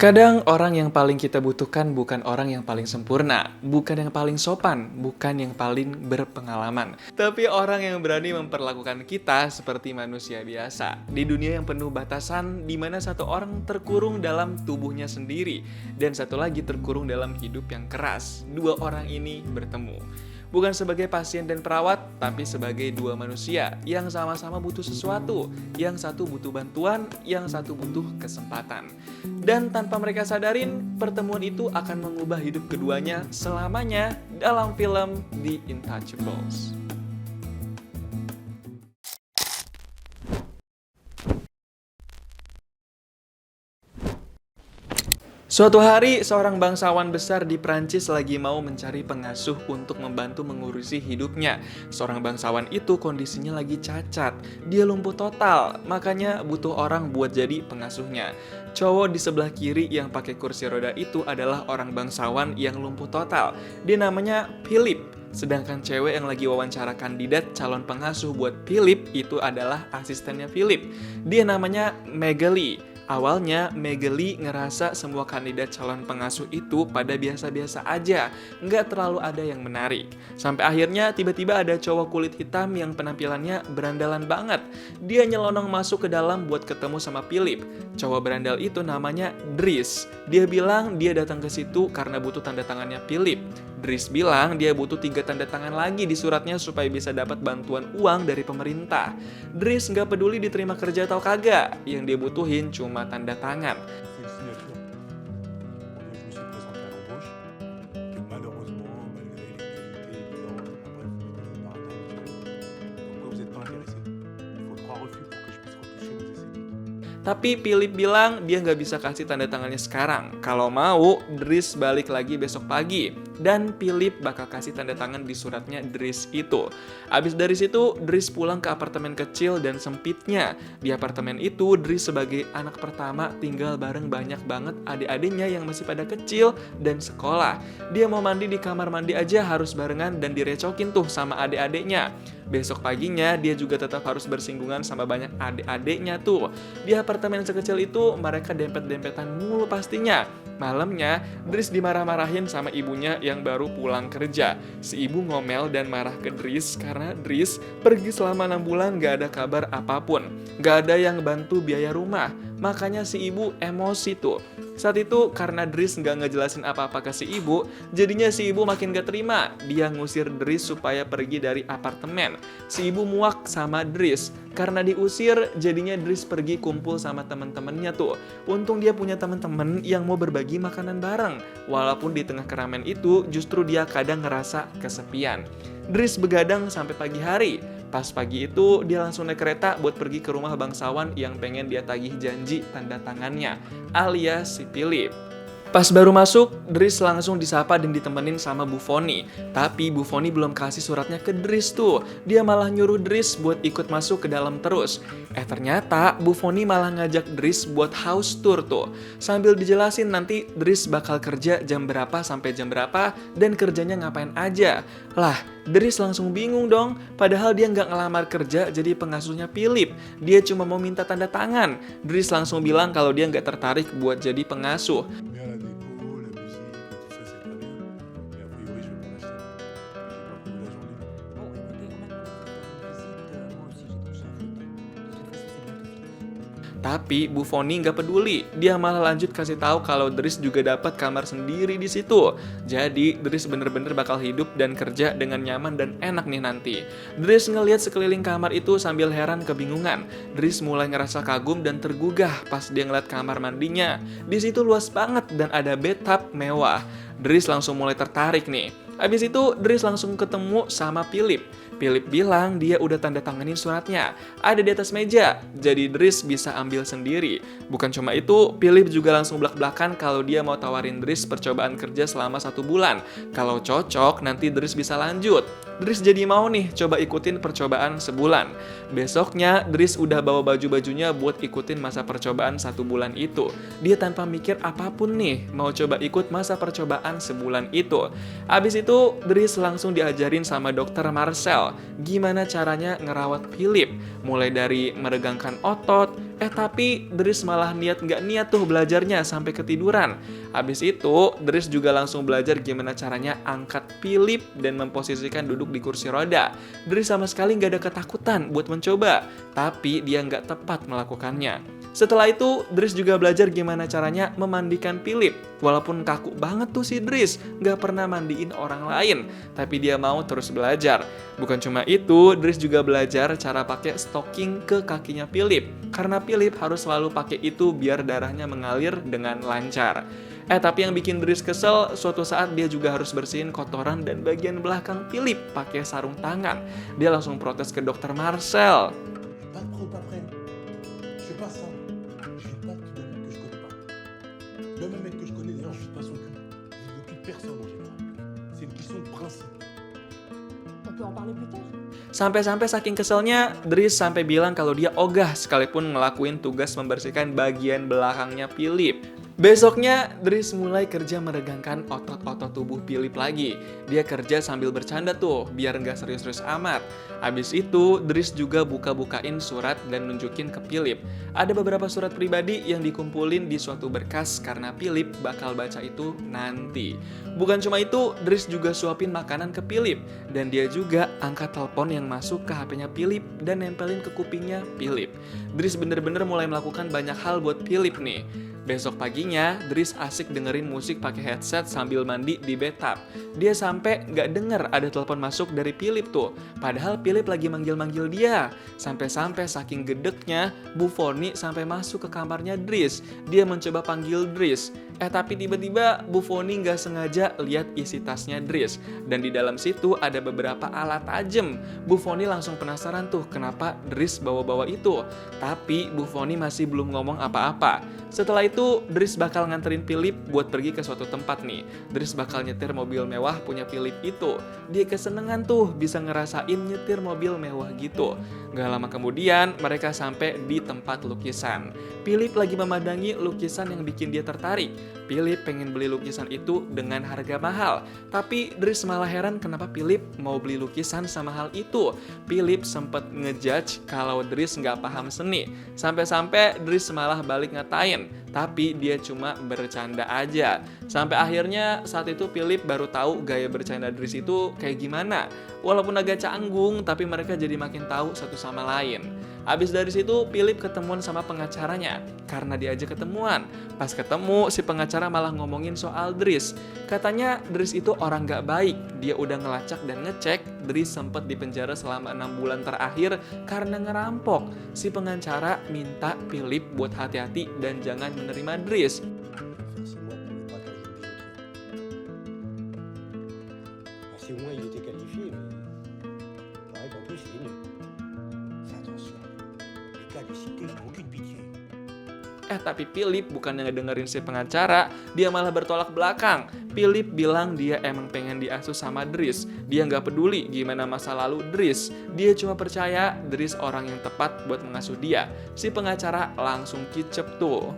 Kadang orang yang paling kita butuhkan bukan orang yang paling sempurna, bukan yang paling sopan, bukan yang paling berpengalaman, tapi orang yang berani memperlakukan kita seperti manusia biasa. Di dunia yang penuh batasan, di mana satu orang terkurung dalam tubuhnya sendiri, dan satu lagi terkurung dalam hidup yang keras, dua orang ini bertemu. Bukan sebagai pasien dan perawat, tapi sebagai dua manusia yang sama-sama butuh sesuatu. Yang satu butuh bantuan, yang satu butuh kesempatan. Dan tanpa mereka sadarin, pertemuan itu akan mengubah hidup keduanya selamanya dalam film The Intouchables. Suatu hari, seorang bangsawan besar di Prancis lagi mau mencari pengasuh untuk membantu mengurusi hidupnya. Seorang bangsawan itu kondisinya lagi cacat, dia lumpuh total, makanya butuh orang buat jadi pengasuhnya. Cowok di sebelah kiri yang pakai kursi roda itu adalah orang bangsawan yang lumpuh total. Dia namanya Philip. Sedangkan cewek yang lagi wawancara kandidat calon pengasuh buat Philip itu adalah asistennya Philip. Dia namanya Magali. Awalnya, Magali ngerasa semua kandidat calon pengasuh itu pada biasa-biasa aja, nggak terlalu ada yang menarik. Sampai akhirnya tiba-tiba ada cowok kulit hitam yang penampilannya berandalan banget. Dia nyelonong masuk ke dalam buat ketemu sama Philip. Cowok berandal itu namanya Dries. Dia bilang dia datang ke situ karena butuh tanda tangannya Philip. Dries bilang dia butuh 3 tanda tangan lagi di suratnya supaya bisa dapat bantuan uang dari pemerintah. Dries nggak peduli diterima kerja atau kagak, yang dia butuhin cuma tanda tangan. Fait une signature. Je me suis présenté à l'embauche, que malheureusement, malgré les qualités évidentes, bref, le narrateur me dit comme quoi vous n'êtes pas intéressé. Il faut 3 refus pour que je puisse retoucher mes essais uniques. Tapi Philip bilang dia nggak bisa kasih tanda tangannya sekarang. Kalau mau, Dries balik lagi besok pagi. Dan Philip bakal kasih tanda tangan di suratnya Dries itu. Abis dari situ, Dries pulang ke apartemen kecil dan sempitnya. Di apartemen itu, Dries sebagai anak pertama tinggal bareng banyak banget adik-adiknya yang masih pada kecil dan sekolah. Dia mau mandi di kamar mandi aja harus barengan dan direcokin tuh sama adik-adiknya. Besok paginya, dia juga tetap harus bersinggungan sama banyak adik-adiknya tuh. Di apartemen sekecil itu, mereka dempet-dempetan mulu pastinya. Malamnya, Dries dimarah-marahin sama ibunya yang baru pulang kerja. Si ibu ngomel dan marah ke Dries karena Dries pergi selama 6 bulan gak ada kabar apapun. Gak ada yang bantu biaya rumah. Makanya si ibu emosi tuh. Saat itu karena Dries nggak ngejelasin apa-apa ke si ibu, jadinya si ibu makin gak terima. Dia ngusir Dries supaya pergi dari apartemen. Si ibu muak sama Dries. Karena diusir, jadinya Dries pergi kumpul sama temen-temennya tuh. Untung dia punya temen-temen yang mau berbagi makanan bareng. Walaupun di tengah keramaian itu, justru dia kadang ngerasa kesepian. Dries begadang sampai pagi hari. Pas pagi itu, dia langsung naik kereta buat pergi ke rumah bangsawan yang pengen dia tagih janji tanda tangannya, alias si Philip. Pas baru masuk, Dries langsung disapa dan ditemenin sama Bu Foni. Tapi Bu Foni belum kasih suratnya ke Dries tuh. Dia malah nyuruh Dries buat ikut masuk ke dalam terus. Ternyata Bu Foni malah ngajak Dries buat house tour tuh. Sambil dijelasin nanti Dries bakal kerja jam berapa sampai jam berapa dan kerjanya ngapain aja. Lah, Dries langsung bingung dong. Padahal dia nggak ngelamar kerja jadi pengasuhnya Philip. Dia cuma mau minta tanda tangan. Dries langsung bilang kalau dia nggak tertarik buat jadi pengasuh. Bien la déco, la musique, tout ça c'est très bien. Mais a priori je vais pas l'acheter. J'ai pas prévu la journée. Bon, écoutez, on m'a demandé de faire une visite. Moi aussi, j'ai touché un fauteuil. De toute façon, c'est bientôt fini. Tapi Bu Foni nggak peduli, dia malah lanjut kasih tahu kalau Dries juga dapat kamar sendiri di situ. Jadi Dries bener-bener bakal hidup dan kerja dengan nyaman dan enak nih nanti. Dries ngelihat sekeliling kamar itu sambil heran kebingungan. Dries mulai ngerasa kagum dan tergugah pas dia ngeliat kamar mandinya. Di situ luas banget dan ada bathtub mewah. Dries langsung mulai tertarik nih. Abis itu Dries langsung ketemu sama Philip. Philip bilang dia udah tanda tanganin suratnya. Ada di atas meja, jadi Dries bisa ambil sendiri. Bukan cuma itu, Philip juga langsung belak-belakan kalau dia mau tawarin Dries percobaan kerja selama 1 bulan. Kalau cocok, nanti Dries bisa lanjut. Dries jadi mau nih coba ikutin percobaan sebulan. Besoknya, Dries udah bawa baju-bajunya buat ikutin masa percobaan 1 bulan itu. Dia tanpa mikir apapun nih, mau coba ikut masa percobaan sebulan itu. Abis itu, Dries langsung diajarin sama dokter Marcel gimana caranya ngerawat Philip. Mulai dari meregangkan otot, tapi Dries malah nggak niat tuh belajarnya sampai ketiduran. Habis itu, Dries juga langsung belajar gimana caranya angkat Philip dan memposisikan duduk di kursi roda. Dries sama sekali nggak ada ketakutan buat mencoba, tapi dia nggak tepat melakukannya. Setelah itu, Dries juga belajar gimana caranya memandikan Philip. Walaupun kaku banget tuh si Dries, nggak pernah mandiin orang lain, tapi dia mau terus belajar. Bukan cuma itu, Dries juga belajar cara pakai stocking ke kakinya Philip, karena Philip harus selalu pakai itu biar darahnya mengalir dengan lancar. Tapi yang bikin Dries kesel, suatu saat dia juga harus bersihin kotoran dan bagian belakang Philip pakai sarung tangan. Dia langsung protes ke dokter Marcel. Pas de pro, pas prêt. Je fais pas ça. Je suis pas qui d'un mec que je connais pas. Même un mec que je connais, d'ailleurs, je suis pas son cul. Je ne plus personne en général. C'est une question de principe. On peut en parler plus tard. Sampai-sampai saking keselnya, Dries sampai bilang kalau dia ogah sekalipun ngelakuin tugas membersihkan bagian belakangnya Philip. Besoknya, Dries mulai kerja meregangkan otot-otot tubuh Philip lagi. Dia kerja sambil bercanda tuh, biar nggak serius-serius amat. Habis itu, Dries juga buka-bukain surat dan nunjukin ke Philip. Ada beberapa surat pribadi yang dikumpulin di suatu berkas karena Philip bakal baca itu nanti. Bukan cuma itu, Dries juga suapin makanan ke Philip. Dan dia juga angkat telepon yang masuk ke HP-nya Philip dan nempelin ke kupingnya Philip. Dries bener-bener mulai melakukan banyak hal buat Philip nih. Besok paginya, Dries asik dengerin musik pakai headset sambil mandi di bathtub. Dia sampai nggak denger ada telepon masuk dari Philip tuh. Padahal Philip lagi manggil-manggil dia. Sampai-sampai saking gedeknya, Bu Fonny sampai masuk ke kamarnya Dries. Dia mencoba panggil Dries. Tapi tiba-tiba Bu Fonny nggak sengaja lihat isi tasnya Dries. Dan di dalam situ ada beberapa alat tajam. Bu Fonny langsung penasaran tuh kenapa Dries bawa-bawa itu. Tapi Bu Fonny masih belum ngomong apa-apa. Setelah itu, Dries bakal nganterin Philip buat pergi ke suatu tempat nih. Dries bakal nyetir mobil mewah punya Philip itu. Dia kesenengan tuh bisa ngerasain nyetir mobil mewah gitu. Gak lama kemudian, mereka sampai di tempat lukisan. Philip lagi memandangi lukisan yang bikin dia tertarik. Philip pengen beli lukisan itu dengan harga mahal. Tapi Dries malah heran kenapa Philip mau beli lukisan sama hal itu. Philip sempet ngejudge kalau Dries nggak paham seni. Sampai-sampai Dries malah balik ngatain. Tapi dia cuma bercanda aja. Sampai akhirnya saat itu Philip baru tahu gaya bercanda Dries itu kayak gimana. Walaupun agak canggung, tapi mereka jadi makin tahu satu sama lain. Abis dari situ, Philip ketemuan sama pengacaranya. Karena diajak ketemuan. Pas ketemu, si pengacara malah ngomongin soal Dries. Katanya Dries itu orang gak baik. Dia udah ngelacak dan ngecek, Dries sempet dipenjara selama 6 bulan terakhir karena ngerampok. Si pengacara minta Philip buat hati-hati dan jangan menerima Dries. Faire 6 mois pour le braquage de bijouterie. Si au moins il était qualifié, mais il paraît qu'en plus il est nul. Fais attention, les gars des cités n'ont aucune pitié. Tapi Philip bukannya ngedengerin si pengacara, dia malah bertolak belakang. Philip bilang dia emang pengen diasuh sama Dries. Dia nggak peduli gimana masa lalu Dries. Dia cuma percaya Dries orang yang tepat buat mengasuh dia. Si pengacara langsung kicep tuh.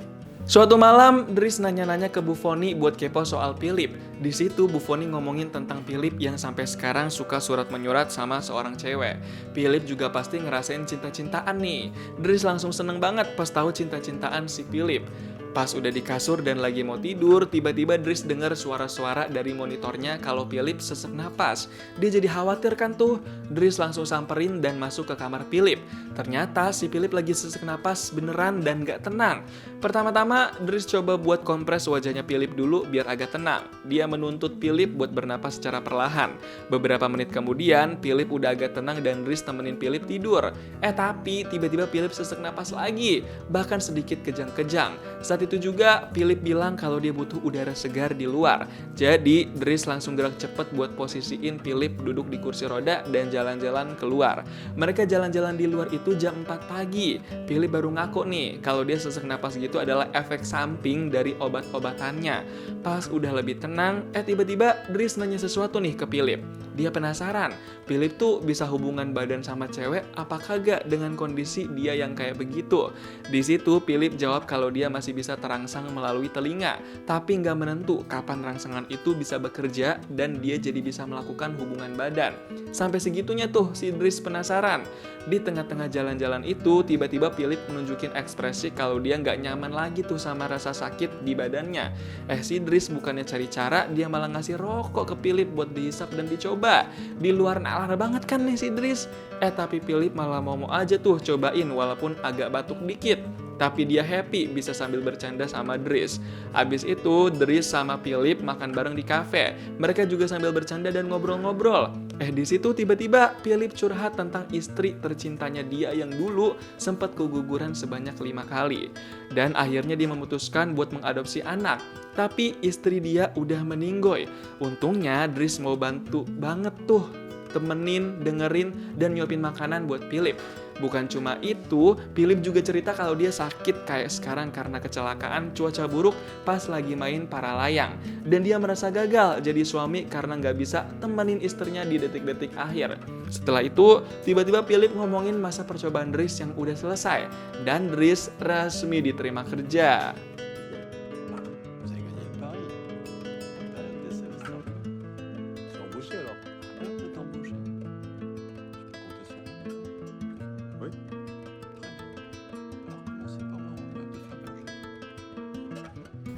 Suatu malam, Dries nanya-nanya ke Bu Fonny buat kepo soal Philip. Di situ Bu Fonny ngomongin tentang Philip yang sampai sekarang suka surat menyurat sama seorang cewek. Philip juga pasti ngerasain cinta-cintaan nih. Dries langsung seneng banget pas tahu cinta-cintaan si Philip. Pas udah di kasur dan lagi mau tidur, tiba-tiba Dries dengar suara-suara dari monitornya kalau Philip sesak napas. Dia jadi khawatir kan tuh. Dries langsung samperin dan masuk ke kamar Philip. Ternyata si Philip lagi sesak napas beneran dan gak tenang. Pertama-tama Dries coba buat kompres wajahnya Philip dulu biar agak tenang. Dia menuntut Philip buat bernapas secara perlahan. Beberapa menit kemudian, Philip udah agak tenang dan Dries temenin Philip tidur. Tapi tiba-tiba Philip sesak napas lagi, bahkan sedikit kejang-kejang. Saat itu juga Philip bilang kalau dia butuh udara segar di luar. Jadi Dries langsung gerak cepet buat posisiin Philip duduk di kursi roda dan jalan-jalan keluar. Mereka jalan-jalan di luar itu jam 4 pagi. Philip baru ngaku nih kalau dia sesak napas gitu adalah efek samping dari obat-obatannya. Pas udah lebih tenang, tiba-tiba Dries nanya sesuatu nih ke Philip. Dia penasaran, Philip tuh bisa hubungan badan sama cewek apa kagak dengan kondisi dia yang kayak begitu. Di situ Philip jawab kalau dia masih bisa terangsang melalui telinga, tapi nggak menentu kapan rangsangan itu bisa bekerja dan dia jadi bisa melakukan hubungan badan. Sampai segitunya tuh si Dries penasaran. Di tengah-tengah jalan-jalan itu, tiba-tiba Philip menunjukin ekspresi kalau dia nggak nyaman lagi tuh sama rasa sakit di badannya. Si Dries bukannya cari cara, dia malah ngasih rokok ke Philip buat dihisap dan dicoba. Di luar nalar banget kan nih si Dries. Tapi Philip malah mau aja tuh cobain walaupun agak batuk dikit. Tapi dia happy bisa sambil bercanda sama Dries. Abis itu Dries sama Philip makan bareng di kafe. Mereka juga sambil bercanda dan ngobrol-ngobrol. Di situ tiba-tiba Philip curhat tentang istri tercintanya dia yang dulu sempat keguguran sebanyak 5 kali. Dan akhirnya dia memutuskan buat mengadopsi anak. Tapi istri dia udah meninggoy. Untungnya Dries mau bantu banget tuh, temenin, dengerin, dan nyuapin makanan buat Philip. Bukan cuma itu, Philip juga cerita kalau dia sakit kayak sekarang karena kecelakaan cuaca buruk pas lagi main para layang. Dan dia merasa gagal jadi suami karena nggak bisa temenin istrinya di detik-detik akhir. Setelah itu, tiba-tiba Philip ngomongin masa percobaan Dries yang udah selesai. Dan Dries resmi diterima kerja. Vous allez gagner le pari. La période d'essai va se terminer. Je suis embauché alors. Bien de t'embaucher. Je peux compter sur vous. Oui. Très bien. Alors commencez par me rendre de faire berger.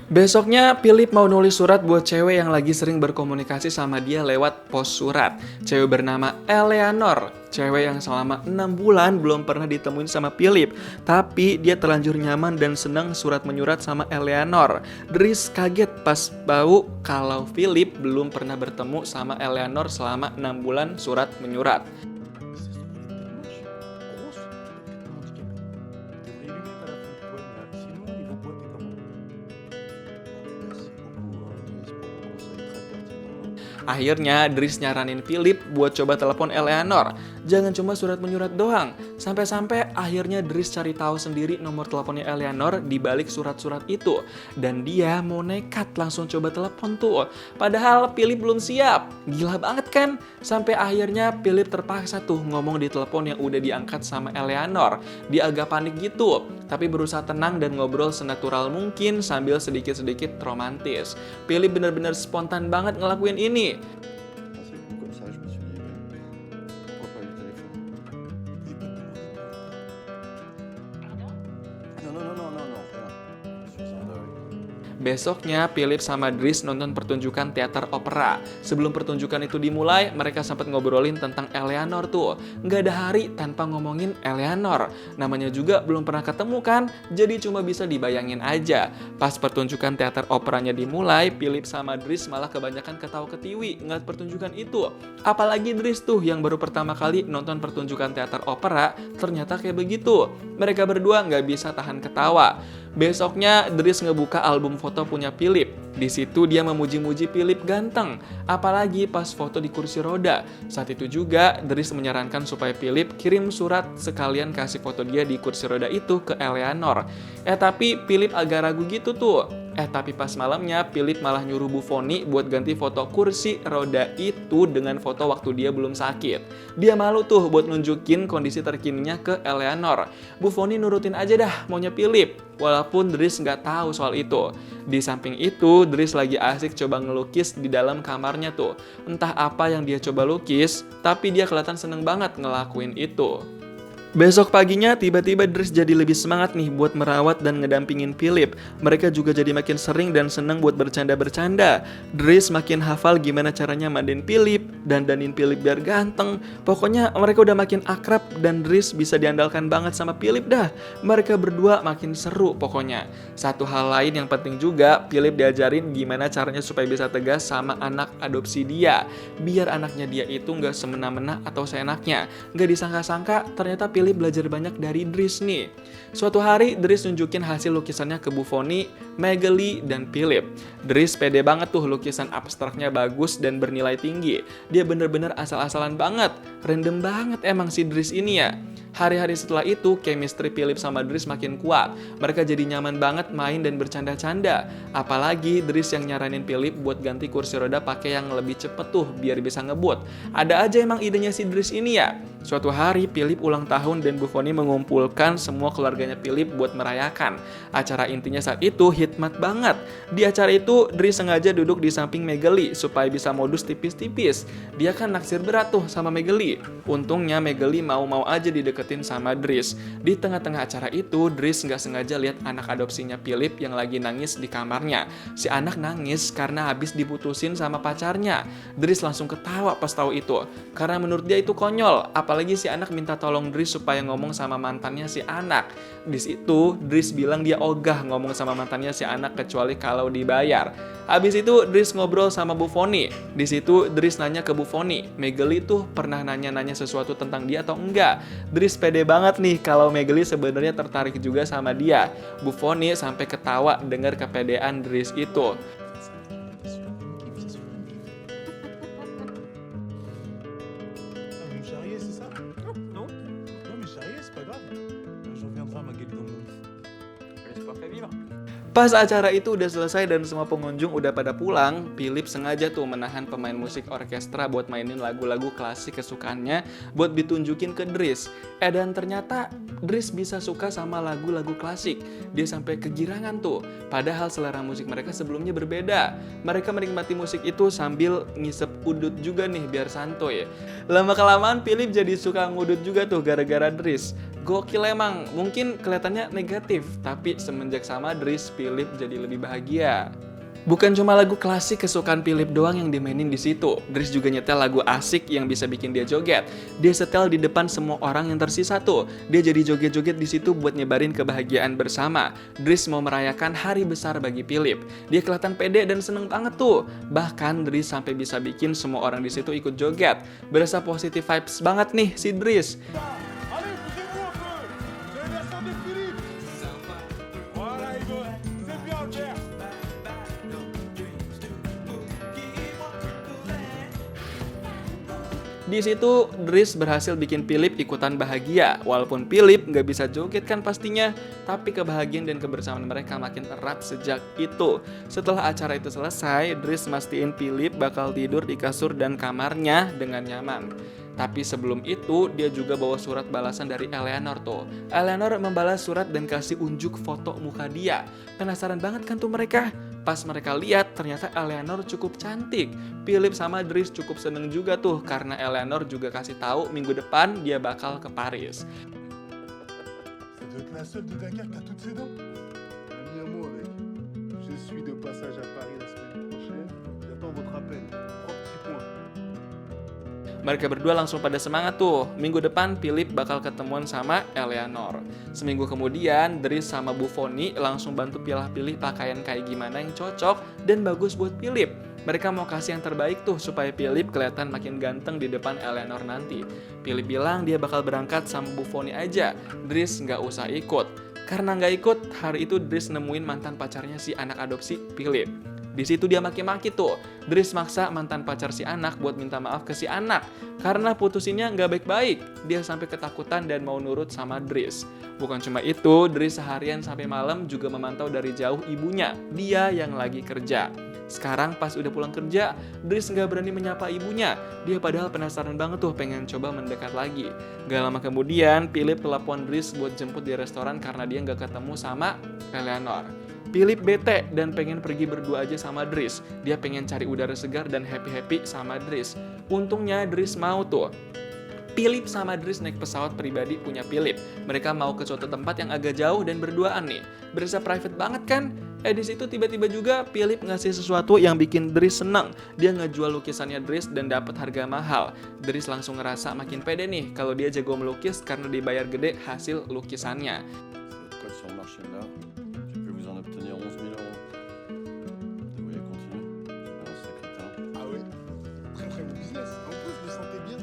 Besoknya Philip mau nulis surat buat cewek yang lagi sering berkomunikasi sama dia lewat pos surat. Cewek bernama Eleanor. Cewek yang selama 6 bulan belum pernah ditemuin sama Philip. Tapi dia terlanjur nyaman dan senang surat menyurat sama Eleanor. Dries kaget pas tahu kalau Philip belum pernah bertemu sama Eleanor selama 6 bulan surat menyurat. Akhirnya Dries nyaranin Philip buat coba telepon Eleanor. Jangan cuma surat menyurat doang. Sampai-sampai akhirnya Dries cari tahu sendiri nomor teleponnya Eleanor di balik surat-surat itu. Dan dia mau nekat langsung coba telepon tuh. Padahal Philip belum siap. Gila banget kan? Sampai akhirnya Philip terpaksa tuh ngomong di telepon yang udah diangkat sama Eleanor. Dia agak panik gitu, tapi berusaha tenang dan ngobrol senatural mungkin sambil sedikit-sedikit romantis. Philip bener-bener spontan banget ngelakuin ini. C'est fou comme ça, je me suis dit, mais pourquoi pas lui téléphoner? Non, rien. Je suis en deuil. Besoknya, Philip sama Dries nonton pertunjukan teater opera. Sebelum pertunjukan itu dimulai, mereka sempat ngobrolin tentang Eleanor tuh. Nggak ada hari tanpa ngomongin Eleanor. Namanya juga belum pernah ketemu kan, jadi cuma bisa dibayangin aja. Pas pertunjukan teater operanya dimulai, Philip sama Dries malah kebanyakan ketawa-ketiwi ngeliat pertunjukan itu. Apalagi Dries tuh yang baru pertama kali nonton pertunjukan teater opera, ternyata kayak begitu. Mereka berdua nggak bisa tahan ketawa. Besoknya, Dries ngebuka album foto punya Philip. Di situ dia memuji-muji Philip ganteng, apalagi pas foto di kursi roda. Saat itu juga, Dries menyarankan supaya Philip kirim surat sekalian kasih foto dia di kursi roda itu ke Eleanor. Tapi Philip agak ragu gitu tuh. Tapi pas malamnya, Philip malah nyuruh Buffoni buat ganti foto kursi roda itu dengan foto waktu dia belum sakit. Dia malu tuh buat nunjukin kondisi terkininya ke Eleanor. Buffoni nurutin aja dah maunya Philip, walaupun Dries nggak tahu soal itu. Di samping itu, Dries lagi asik coba ngelukis di dalam kamarnya tuh. Entah apa yang dia coba lukis, tapi dia kelihatan seneng banget ngelakuin itu. Besok paginya tiba-tiba Dries jadi lebih semangat nih buat merawat dan ngedampingin Philip. Mereka juga jadi makin sering dan seneng buat bercanda-bercanda. Dries makin hafal gimana caranya mandiin Philip, dandanin Philip biar ganteng. Pokoknya mereka udah makin akrab dan Dries bisa diandalkan banget sama Philip dah. Mereka berdua makin seru pokoknya. Satu hal lain yang penting juga, Philip diajarin gimana caranya supaya bisa tegas sama anak adopsi dia. Biar anaknya dia itu nggak semena-mena atau seenaknya. Nggak disangka-sangka ternyata Philip belajar banyak dari Dries nih. Suatu hari Dries nunjukin hasil lukisannya ke Buffoni, Magali, dan Philip. Dries pede banget tuh lukisan abstraknya bagus dan bernilai tinggi. Dia bener-bener asal-asalan banget. Random banget emang si Dries ini ya. Hari-hari setelah itu, chemistry Philip sama Dries makin kuat. Mereka jadi nyaman banget main dan bercanda-canda. Apalagi Dries yang nyaranin Philip buat ganti kursi roda pakai yang lebih cepet tuh biar bisa ngebut. Ada aja emang idenya si Dries ini ya. Suatu hari Philip ulang tahun dan Buffoni mengumpulkan semua keluarganya Philip buat merayakan. Acara intinya saat itu hikmat banget. Di acara itu Dries sengaja duduk di samping Megeli supaya bisa modus tipis-tipis. Dia kan naksir berat tuh sama Megeli. Untungnya Megeli mau-mau aja dideketin sama Dries. Di tengah-tengah acara itu Dries nggak sengaja lihat anak adopsinya Philip yang lagi nangis di kamarnya. Si anak nangis karena habis diputusin sama pacarnya. Dries langsung ketawa pas tahu itu. Karena menurut dia itu konyol. Apalagi si anak minta tolong Dries supaya ngomong sama mantannya si anak. Di situ Dries bilang dia ogah ngomong sama mantannya si anak kecuali kalau dibayar. Habis itu Dries ngobrol sama Buffoni. Di situ Dries nanya ke Buffoni, Megeli tuh pernah nanya-nanya sesuatu tentang dia atau enggak. Dries pede banget nih kalau Megeli sebenarnya tertarik juga sama dia. Buffoni sampai ketawa dengar kepedean Dries itu. Ah, vous me charriez, c'est ça? Non. Non, mais charrier, c'est pas grave. Je reviendrai à Magali dans mon... L'espoir fait vivre. Pas acara itu udah selesai dan semua pengunjung udah pada pulang, Philip sengaja tuh menahan pemain musik orkestra buat mainin lagu-lagu klasik kesukaannya buat ditunjukin ke Dries. Dan ternyata Dries bisa suka sama lagu-lagu klasik. Dia sampai kegirangan tuh. Padahal selera musik mereka sebelumnya berbeda. Mereka menikmati musik itu sambil ngisep udut juga nih biar santuy. Lama-kelamaan Philip jadi suka ngudut juga tuh gara-gara Dries. Gokil emang, mungkin kelihatannya negatif, tapi semenjak sama Dries, Philip jadi lebih bahagia. Bukan cuma lagu klasik kesukaan Philip doang yang dimainin di situ. Dries juga nyetel lagu asik yang bisa bikin dia joget. Dia setel di depan semua orang yang tersisa tuh. Dia jadi joget-joget di situ buat nyebarin kebahagiaan bersama. Dries mau merayakan hari besar bagi Philip. Dia kelihatan pede dan seneng banget tuh. Bahkan Dries sampai bisa bikin semua orang di situ ikut joget. Berasa positive vibes banget nih si Dries. Allez, bougez-vous un peu! C'est l'anniversaire de Philippe! Voilà, Hugo, c'est bien le faire! Di situ Dries berhasil bikin Philip ikutan bahagia. Walaupun Philip nggak bisa joget kan pastinya, tapi kebahagiaan dan kebersamaan mereka makin erat sejak itu. Setelah acara itu selesai, Dries mastiin Philip bakal tidur di kasur dan kamarnya dengan nyaman. Tapi sebelum itu, dia juga bawa surat balasan dari Eleanor tuh. Eleanor membalas surat dan kasih unjuk foto muka dia. Penasaran banget kan tuh mereka? Pas mereka lihat, ternyata Eleanor cukup cantik. Philip sama Dries cukup seneng juga tuh, karena Eleanor juga kasih tahu minggu depan dia bakal ke Paris. Ça doit être la seule de Dakar qui a toutes ses dents. Ami à moi avec. Je suis de passage à Paris la semaine prochaine. J'attends votre appel. 3 petits points. Mereka berdua langsung pada semangat tuh. Minggu depan Philip bakal ketemuan sama Eleanor. Seminggu kemudian, Dries sama Buffoni langsung bantu pilih-pilih pakaian kayak gimana yang cocok dan bagus buat Philip. Mereka mau kasih yang terbaik tuh supaya Philip kelihatan makin ganteng di depan Eleanor nanti. Philip bilang dia bakal berangkat sama Buffoni aja. Dries nggak usah ikut. Karena nggak ikut, hari itu Dries nemuin mantan pacarnya si anak adopsi Philip. Di situ dia maki-maki tuh. Dries maksa mantan pacar si anak buat minta maaf ke si anak. Karena putusinnya nggak baik-baik. Dia sampai ketakutan dan mau nurut sama Dries. Bukan cuma itu, Dries seharian sampai malam juga memantau dari jauh ibunya. Dia yang lagi kerja. Sekarang pas udah pulang kerja, Dries nggak berani menyapa ibunya. Dia padahal penasaran banget tuh pengen coba mendekat lagi. Gak lama kemudian, Philip telepon Dries buat jemput di restoran karena dia nggak ketemu sama Eleanor. Philip bete dan pengen pergi berdua aja sama Dries. Dia pengen cari udara segar dan happy-happy sama Dries. Untungnya Dries mau tuh. Philip sama Dries naik pesawat pribadi punya Philip. Mereka mau ke suatu tempat yang agak jauh dan berduaan nih. Berasa private banget kan? Di situ tiba-tiba juga Philip ngasih sesuatu yang bikin Dries senang. Dia ngejual lukisannya Dries dan dapat harga mahal. Dries langsung ngerasa makin pede nih kalau dia jago melukis karena dibayar gede hasil lukisannya. C'est votre code sur le marché de l'art. J'ai pu vous en obtenir 11 000 €. Vous voulez continuer? C'est un sacré talent. Ah oui, très très bon business. En plus, je le sentais bien.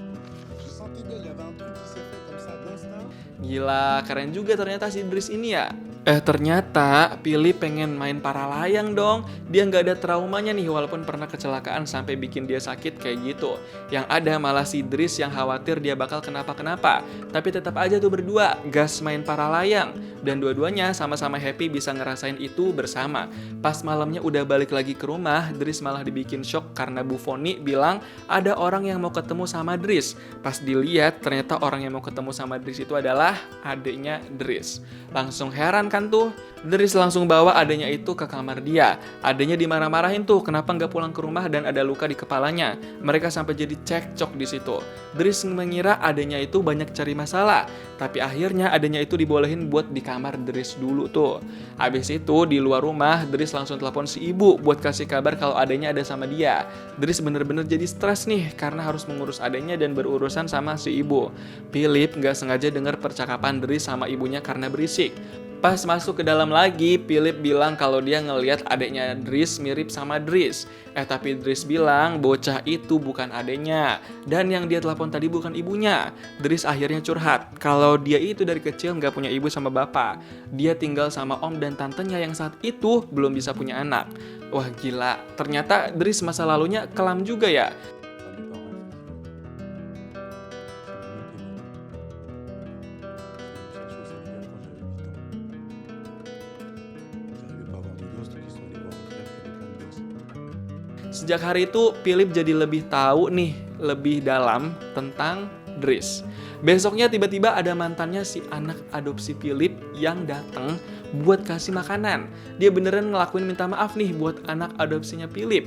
Je sentais bien, il y avait un truc qui s'est fait comme ça d'instinct. Gila, keren juga ternyata si Dries ini ya. Ternyata Philip pengen main para layang dong. Dia nggak ada traumanya nih walaupun pernah kecelakaan sampai bikin dia sakit kayak gitu. Yang ada malah si Dries yang khawatir dia bakal kenapa-kenapa. Tapi tetap aja tuh berdua gas main para layang. Dan dua-duanya sama-sama happy bisa ngerasain itu bersama. Pas malamnya udah balik lagi ke rumah, Dries malah dibikin shock karena Bu Foni bilang ada orang yang mau ketemu sama Dries. Pas dilihat ternyata orang yang mau ketemu sama Dries itu adalah adiknya Dries. Langsung heran kan tuh, Dries langsung bawa adanya itu ke kamar dia. Adanya dimarah-marahin tuh, kenapa nggak pulang ke rumah dan ada luka di kepalanya. Mereka sampai jadi cekcok di situ. Dries mengira adanya itu banyak cari masalah, tapi akhirnya adanya itu dibolehin buat di kamar Dries dulu tuh. Habis itu di luar rumah, Dries langsung telepon si ibu buat kasih kabar kalau adanya ada sama dia. Dries bener-bener jadi stres nih karena harus mengurus adanya dan berurusan sama si ibu. Philip nggak sengaja dengar percakapan Dries sama ibunya karena berisik. Pas masuk ke dalam lagi, Philip bilang kalau dia ngelihat adeknya Dries mirip sama Dries. Tapi Dries bilang bocah itu bukan adeknya. Dan yang dia telepon tadi bukan ibunya. Dries akhirnya curhat kalau dia itu dari kecil nggak punya ibu sama bapak. Dia tinggal sama om dan tantenya yang saat itu belum bisa punya anak. Wah gila, ternyata Dries masa lalunya kelam juga ya. Sejak hari itu, Philip jadi lebih tahu nih, lebih dalam tentang Dries. Besoknya tiba-tiba ada mantannya si anak adopsi Philip yang datang buat kasih makanan. Dia beneran ngelakuin minta maaf nih buat anak adopsinya Philip.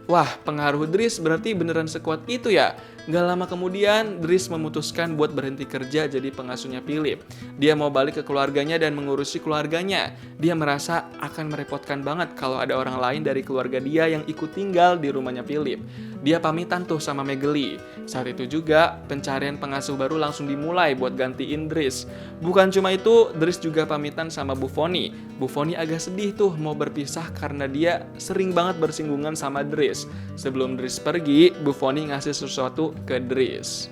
Wah, pengaruh Dries berarti beneran sekuat itu ya. Gak lama kemudian, Dries memutuskan buat berhenti kerja jadi pengasuhnya Philip. Dia mau balik ke keluarganya dan mengurusi keluarganya. Dia merasa akan merepotkan banget kalau ada orang lain dari keluarga dia yang ikut tinggal di rumahnya Philip. Dia pamitan tuh sama Megeli. Saat itu juga, pencarian pengasuh baru langsung dimulai buat gantiin Dries. Bukan cuma itu, Dries juga pamitan sama Bu Foni. Bu Foni agak sedih tuh mau berpisah karena dia sering banget bersinggungan sama Dries. Sebelum Dries pergi, Bu Foni ngasih sesuatu ke Dries.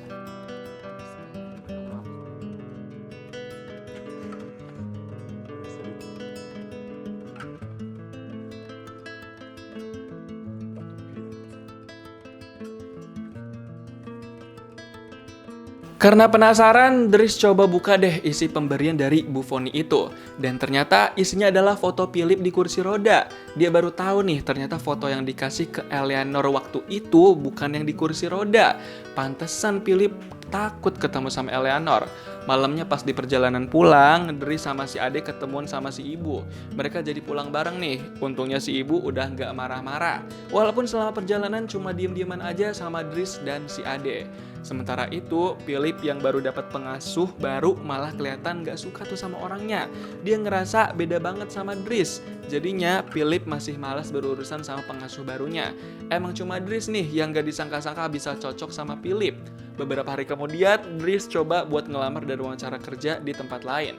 Karena penasaran, Dries coba buka deh isi pemberian dari Bu Foni itu. Dan ternyata isinya adalah foto Philip di kursi roda. Dia baru tahu nih, ternyata foto yang dikasih ke Eleanor waktu itu bukan yang di kursi roda. Pantesan Philip takut ketemu sama Eleanor. Malamnya pas di perjalanan pulang, Dries sama si Ade ketemuan sama si ibu. Mereka jadi pulang bareng nih. Untungnya si ibu udah nggak marah-marah. Walaupun selama perjalanan cuma diem-dieman aja sama Dries dan si Ade. Sementara itu, Philip yang baru dapat pengasuh baru malah kelihatan gak suka tuh sama orangnya. Dia ngerasa beda banget sama Dries. Jadinya Philip masih malas berurusan sama pengasuh barunya. Emang cuma Dries nih yang gak disangka-sangka bisa cocok sama Philip. Beberapa hari kemudian, Dries coba buat ngelamar dan wawancara kerja di tempat lain.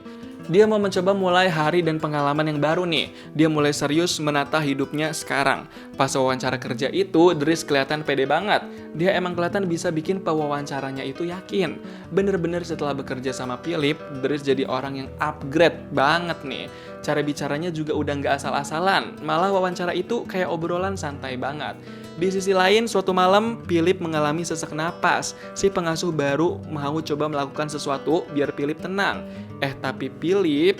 Dia mau mencoba mulai hari dan pengalaman yang baru nih. Dia mulai serius menata hidupnya sekarang. Pas wawancara kerja itu, Dries kelihatan pede banget. Dia emang kelihatan bisa bikin pewawancaranya itu yakin. Bener-bener setelah bekerja sama Philip, Dries jadi orang yang upgrade banget nih. Cara bicaranya juga udah nggak asal-asalan. Malah wawancara itu kayak obrolan santai banget. Di sisi lain, suatu malam Philip mengalami sesak napas. Si pengasuh baru mau coba melakukan sesuatu biar Philip tenang. Tapi Philip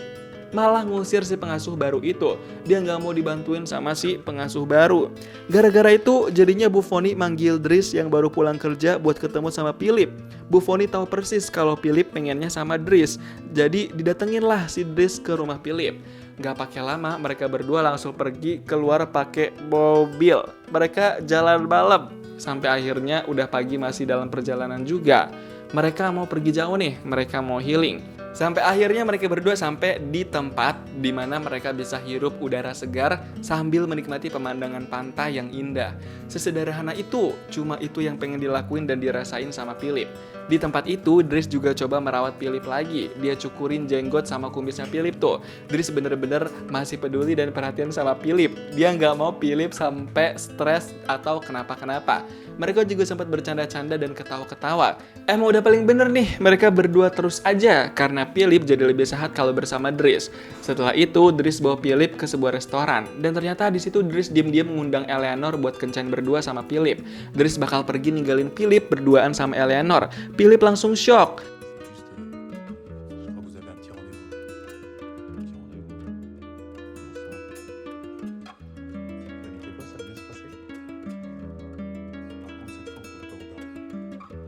malah ngusir si pengasuh baru itu. Dia nggak mau dibantuin sama si pengasuh baru. Gara-gara itu jadinya Bu Foni manggil Dries yang baru pulang kerja buat ketemu sama Philip. Bu Foni tahu persis kalau Philip pengennya sama Dries. Jadi didatengin lah si Dries ke rumah Philip. Gak pakai lama, mereka berdua langsung pergi keluar pakai mobil. Mereka jalan malam. Sampai akhirnya udah pagi masih dalam perjalanan juga. Mereka mau pergi jauh nih, mereka mau healing. Sampai akhirnya mereka berdua sampai di tempat di mana mereka bisa hirup udara segar sambil menikmati pemandangan pantai yang indah. Sesederhana itu, cuma itu yang pengen dilakuin dan dirasain sama Philip. Di tempat itu, Dries juga coba merawat Philip lagi. Dia cukurin jenggot sama kumisnya Philip tuh. Dries bener-bener masih peduli dan perhatian sama Philip. Dia nggak mau Philip sampai stres atau kenapa-kenapa. Mereka juga sempat bercanda-canda dan ketawa-ketawa. Emang udah paling bener nih, mereka berdua terus aja. Karena karena Philip jadi lebih sehat kalau bersama Dries. Setelah itu, Dries bawa Philip ke sebuah restoran dan ternyata di situ Dries diam-diam mengundang Eleanor buat kencan berdua sama Philip. Dries bakal pergi ninggalin Philip berduaan sama Eleanor. Philip langsung shock. Juste, je crois que vous avez un petit rendez-vous. Petit rendez-vous. Paniquez pas, ça va bien se passer. Par contre, cette fois, on ne peut pas vous parler.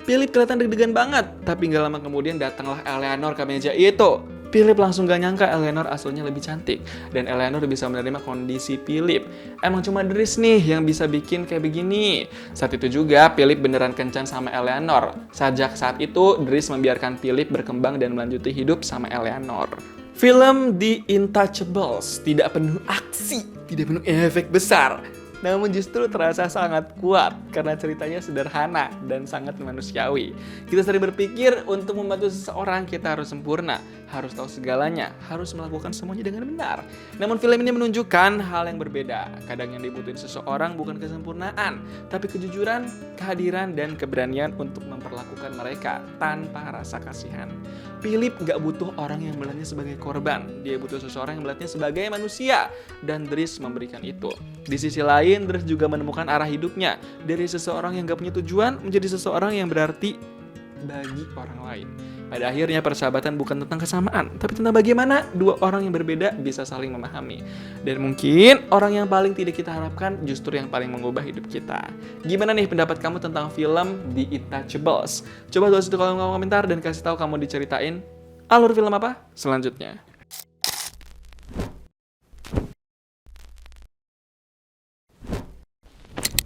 Philip kelihatan deg-degan banget, tapi gak lama kemudian datanglah Eleanor ke meja itu. Philip langsung gak nyangka Eleanor aslinya lebih cantik, dan Eleanor bisa menerima kondisi Philip. Emang cuma Dries nih yang bisa bikin kayak begini. Saat itu juga Philip beneran kencan sama Eleanor. Sejak saat itu, Dries membiarkan Philip berkembang dan melanjuti hidup sama Eleanor. Film The Intouchables tidak penuh aksi, tidak penuh efek besar, namun justru terasa sangat kuat karena ceritanya sederhana dan sangat manusiawi. Kita sering berpikir untuk membantu seseorang kita harus sempurna, harus tahu segalanya, harus melakukan semuanya dengan benar. Namun film ini menunjukkan hal yang berbeda. Kadang yang dibutuhin seseorang bukan kesempurnaan, tapi kejujuran, kehadiran, dan keberanian untuk memperlakukan mereka tanpa rasa kasihan. Philip gak butuh orang yang melihatnya sebagai korban, dia butuh seseorang yang melihatnya sebagai manusia, dan Dries memberikan itu. Di sisi lain, Dries juga menemukan arah hidupnya dari seseorang yang gak punya tujuan menjadi seseorang yang berarti bagi orang lain. Pada akhirnya persahabatan bukan tentang kesamaan, tapi tentang bagaimana dua orang yang berbeda bisa saling memahami. Dan mungkin orang yang paling tidak kita harapkan justru yang paling mengubah hidup kita. Gimana nih pendapat kamu tentang film The Intouchables? Coba tulis di kolom komentar dan kasih tahu kamu diceritain alur film apa selanjutnya.